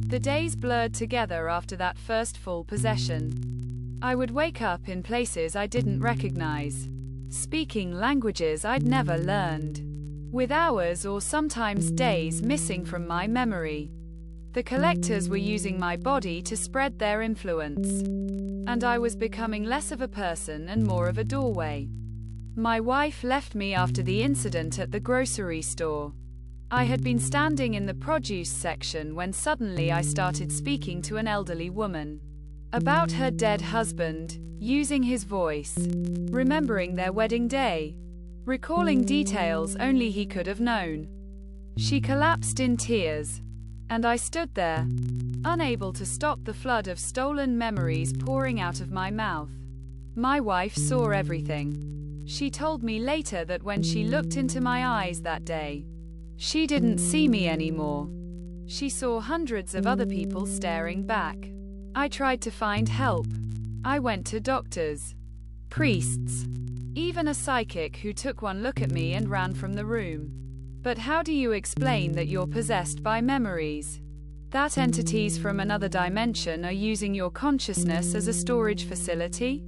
The days blurred together after that first full possession. I would wake up in places I didn't recognize, speaking languages I'd never learned, with hours or sometimes days missing from my memory. The collectors were using my body to spread their influence, and I was becoming less of a person and more of a doorway. My wife left me after the incident at the grocery store. I had been standing in the produce section when suddenly I started speaking to an elderly woman about her dead husband, using his voice, remembering their wedding day, recalling details only he could have known. She collapsed in tears, and I stood there, unable to stop the flood of stolen memories pouring out of my mouth. My wife saw everything. She told me later that when she looked into my eyes that day, she didn't see me anymore. She saw hundreds of other people staring back. I tried to find help. I went to doctors, priests, even a psychic who took one look at me and ran from the room. But how do you explain that you're possessed by memories? That entities from another dimension are using your consciousness as a storage facility?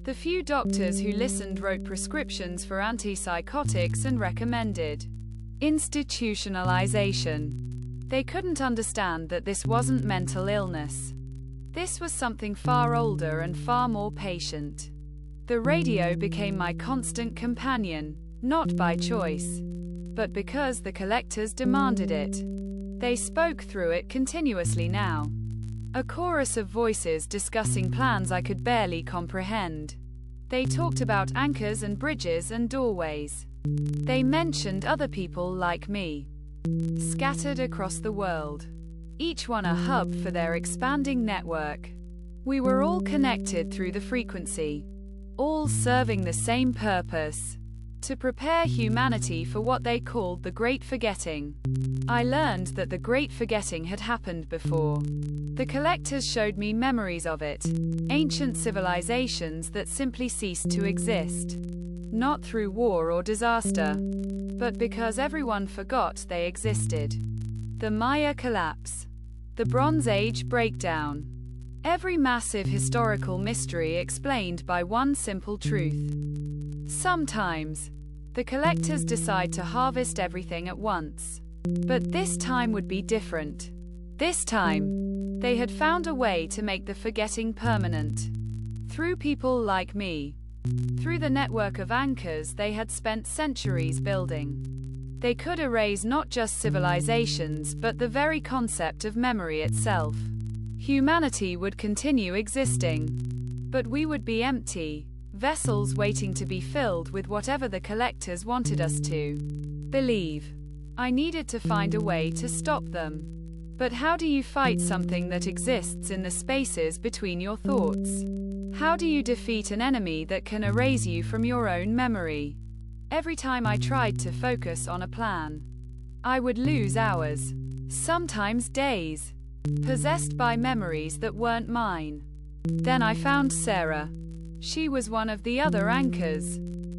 The few doctors who listened wrote prescriptions for antipsychotics and recommended institutionalization. They couldn't understand that this wasn't mental illness. This was something far older and far more patient. The radio became my constant companion, not by choice, but because the collectors demanded it. They spoke through it continuously now. A chorus of voices discussing plans I could barely comprehend. They talked about anchors and bridges and doorways. They mentioned other people like me, scattered across the world, each one a hub for their expanding network. We were all connected through the frequency, all serving the same purpose: to prepare humanity for what they called the Great Forgetting. I learned that the Great Forgetting had happened before. The collectors showed me memories of it, ancient civilizations that simply ceased to exist. Not through war or disaster, but because everyone forgot they existed. The Maya collapse, the Bronze Age breakdown. Every massive historical mystery explained by one simple truth. Sometimes, the collectors decide to harvest everything at once. But this time would be different. This time, they had found a way to make the forgetting permanent. Through people like me. Through the network of anchors they had spent centuries building. They could erase not just civilizations but the very concept of memory itself. Humanity would continue existing, but we would be empty, vessels waiting to be filled with whatever the collectors wanted us to believe. I needed to find a way to stop them. But how do you fight something that exists in the spaces between your thoughts? How do you defeat an enemy that can erase you from your own memory? Every time I tried to focus on a plan, I would lose hours, sometimes days, possessed by memories that weren't mine. Then I found Sarah. She was one of the other anchors,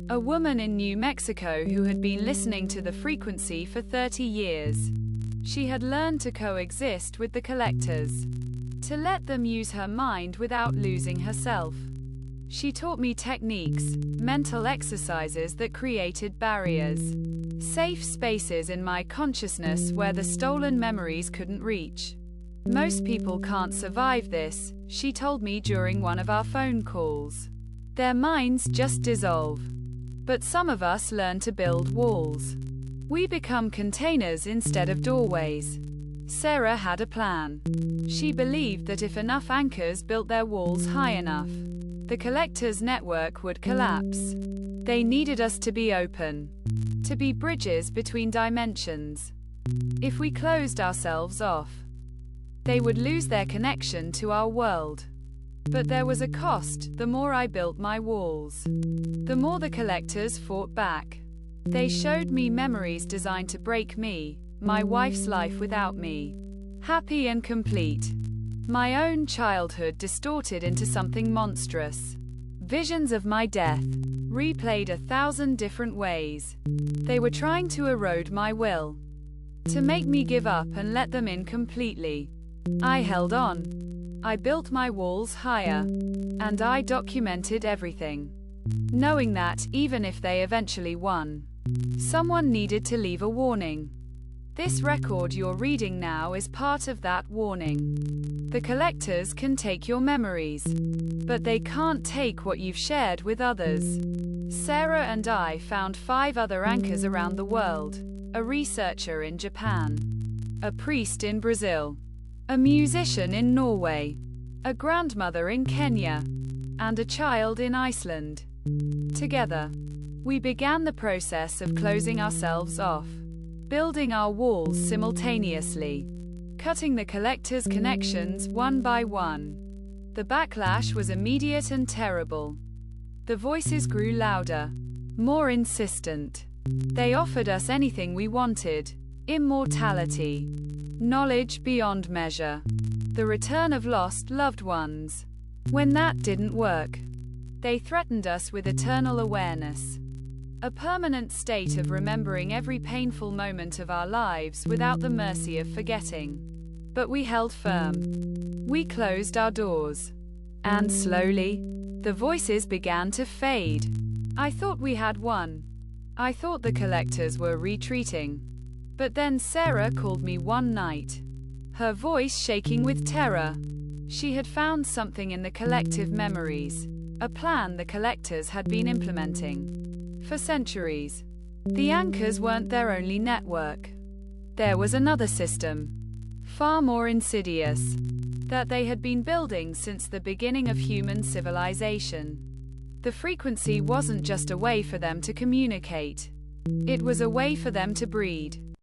a woman in New Mexico who had been listening to the frequency for 30 years. She had learned to coexist with the collectors, to let them use her mind without losing herself. She taught me techniques, mental exercises that created barriers, safe spaces in my consciousness where the stolen memories couldn't reach. Most people can't survive this, she told me during one of our phone calls. Their minds just dissolve. But some of us learn to build walls. We become containers instead of doorways. Sarah had a plan. She believed that if enough anchors built their walls high enough, the collectors' network would collapse. They needed us to be open, to be bridges between dimensions. If we closed ourselves off, they would lose their connection to our world. But there was a cost. The more I built my walls, the more the collectors fought back. They showed me memories designed to break me, my wife's life without me, happy and complete. My own childhood distorted into something monstrous. Visions of my death, replayed 1,000 different ways. They were trying to erode my will, to make me give up and let them in completely. I held on. I built my walls higher. And I documented everything. Knowing that, even if they eventually won, someone needed to leave a warning. This record you're reading now is part of that warning. The collectors can take your memories, but they can't take what you've shared with others. Sarah and I found 5 other anchors around the world: a researcher in Japan, a priest in Brazil, a musician in Norway, a grandmother in Kenya, and a child in Iceland. Together, we began the process of closing ourselves off, building our walls simultaneously, cutting the collectors' connections one by one. The backlash was immediate and terrible. The voices grew louder, more insistent. They offered us anything we wanted: immortality, knowledge beyond measure, the return of lost loved ones. When that didn't work, they threatened us with eternal awareness, a permanent state of remembering every painful moment of our lives without the mercy of forgetting. But we held firm. We closed our doors. And slowly, the voices began to fade. I thought we had won. I thought the collectors were retreating. But then Sarah called me one night, her voice shaking with terror. She had found something in the collective memories, a plan the collectors had been implementing for centuries. The anchors weren't their only network. There was another system, far more insidious, that they had been building since the beginning of human civilization. The frequency wasn't just a way for them to communicate. It was a way for them to breed.